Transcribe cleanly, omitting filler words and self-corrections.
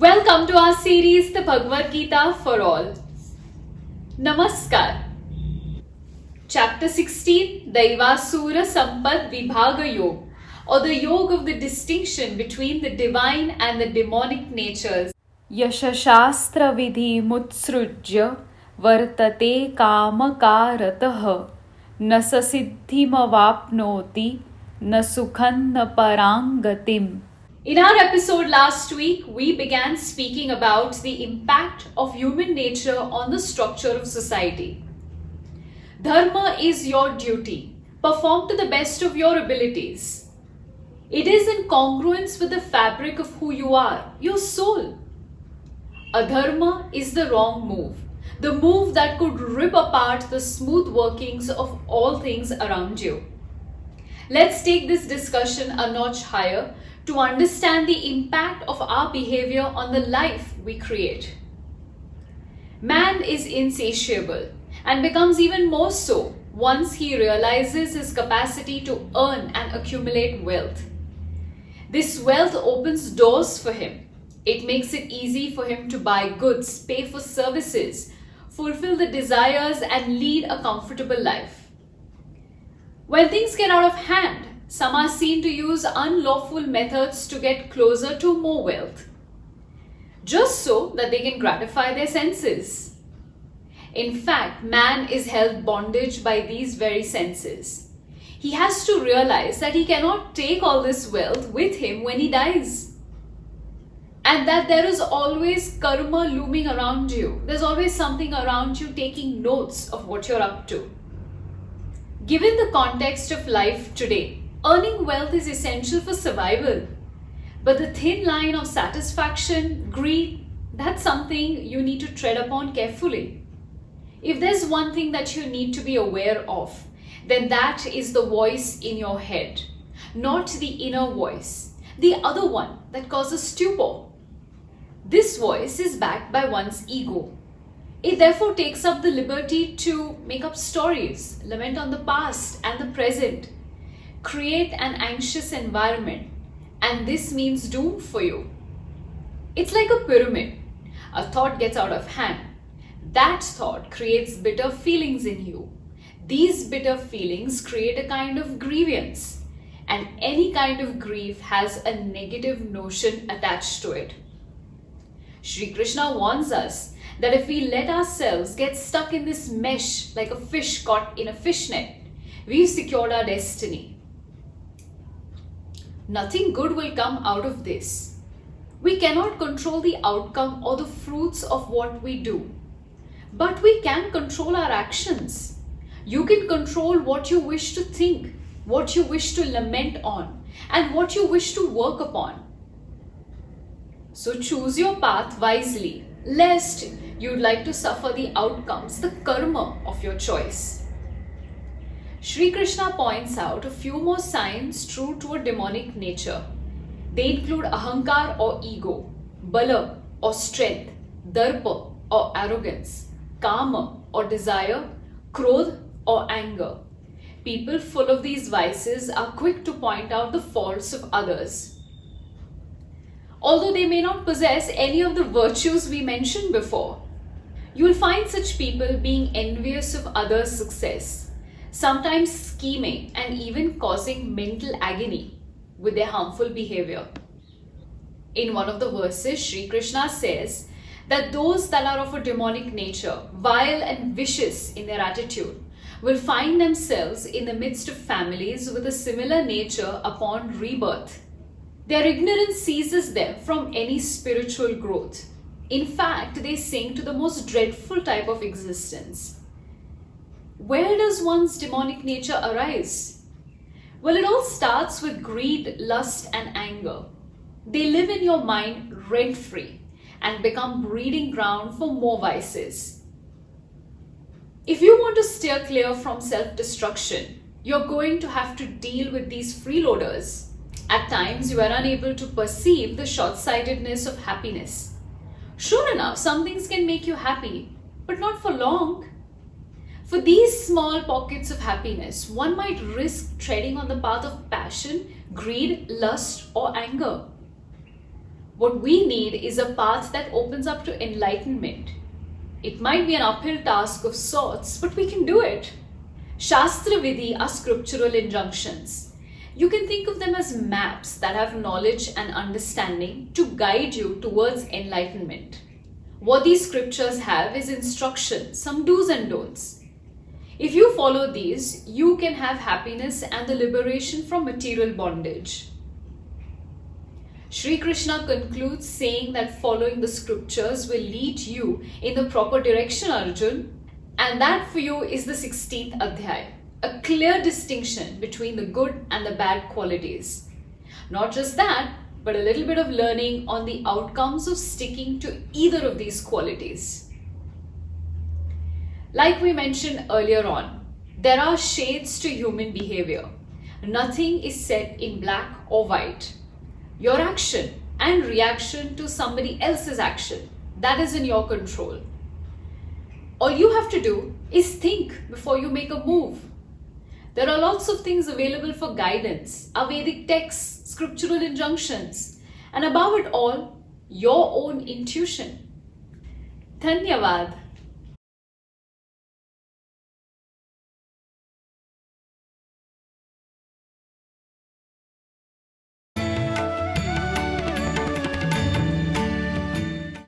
Welcome to our series, the Bhagavad Gita for All. Namaskar. Chapter 16, Daivāsura Sampad Vibhāg Yog, or the Yoga of the distinction between the divine and the demonic natures. Shastra Vidhis vartate kamakaratah na siddhimavapnoti na sukhan na parangatim. In our episode last week, we began speaking about the impact of human nature on the structure of society. Dharma is your duty. Perform to the best of your abilities. It is in congruence with the fabric of who you are, your soul. Adharma is the wrong move, the move that could rip apart the smooth workings of all things around you. Let's take this discussion a notch higher to understand the impact of our behavior on the life we create. Man is insatiable and becomes even more so once he realizes his capacity to earn and accumulate wealth. This wealth opens doors for him. It makes it easy for him to buy goods, pay for services, fulfill the desires, and lead a comfortable life. When things get out of hand, some are seen to use unlawful methods to get closer to more wealth, just so that they can gratify their senses. In fact, man is held bondage by these very senses. He has to realize that he cannot take all this wealth with him when he dies. And that there is always karma looming around you. There's always something around you taking notes of what you're up to. Given the context of life today, earning wealth is essential for survival. But the thin line of satisfaction, greed, that's something you need to tread upon carefully. If there's one thing that you need to be aware of, then that is the voice in your head, not the inner voice, the other one that causes stupor. This voice is backed by one's ego. It therefore takes up the liberty to make up stories, lament on the past and the present, create an anxious environment, and this means doom for you. It's like a pyramid. A thought gets out of hand. That thought creates bitter feelings in you. These bitter feelings create a kind of grievance, and any kind of grief has a negative notion attached to it. Shri Krishna warns us that if we let ourselves get stuck in this mesh like a fish caught in a fishnet, we've secured our destiny. Nothing good will come out of this. We cannot control the outcome or the fruits of what we do, but we can control our actions. You can control what you wish to think, what you wish to lament on, and what you wish to work upon. So choose your path wisely, lest you'd like to suffer the outcomes, the karma of your choice. Shri Krishna points out a few more signs true to a demonic nature. They include ahankar or ego, bala or strength, darpa or arrogance, kama or desire, krodh or anger. People full of these vices are quick to point out the faults of others. Although they may not possess any of the virtues we mentioned before, you will find such people being envious of others' success, sometimes scheming and even causing mental agony with their harmful behavior. In one of the verses, Shri Krishna says that those that are of a demonic nature, vile and vicious in their attitude, will find themselves in the midst of families with a similar nature upon rebirth. Their ignorance seizes them from any spiritual growth. In fact, they sink to the most dreadful type of existence. Where does one's demonic nature arise? Well, it all starts with greed, lust, and anger. They live in your mind rent-free and become breeding ground for more vices. If you want to steer clear from self-destruction, you're going to have to deal with these freeloaders. At times, you are unable to perceive the short-sightedness of happiness. Sure enough, some things can make you happy, but not for long. For these small pockets of happiness, one might risk treading on the path of passion, greed, lust, or anger. What we need is a path that opens up to enlightenment. It might be an uphill task of sorts, but we can do it. Shastra Vidhi are scriptural injunctions. You can think of them as maps that have knowledge and understanding to guide you towards enlightenment. What these scriptures have is instruction, some do's and don'ts. If you follow these, you can have happiness and the liberation from material bondage. Sri Krishna concludes saying that following the scriptures will lead you in the proper direction, Arjun, and that for you is the 16th Adhyay, a clear distinction between the good and the bad qualities. Not just that, but a little bit of learning on the outcomes of sticking to either of these qualities. Like we mentioned earlier on, there are shades to human behavior. Nothing is set in black or white. Your action and reaction to somebody else's action, that is in your control. All you have to do is think before you make a move. There are lots of things available for guidance, Vedic texts, scriptural injunctions, and above it all, your own intuition. Dhanyavad.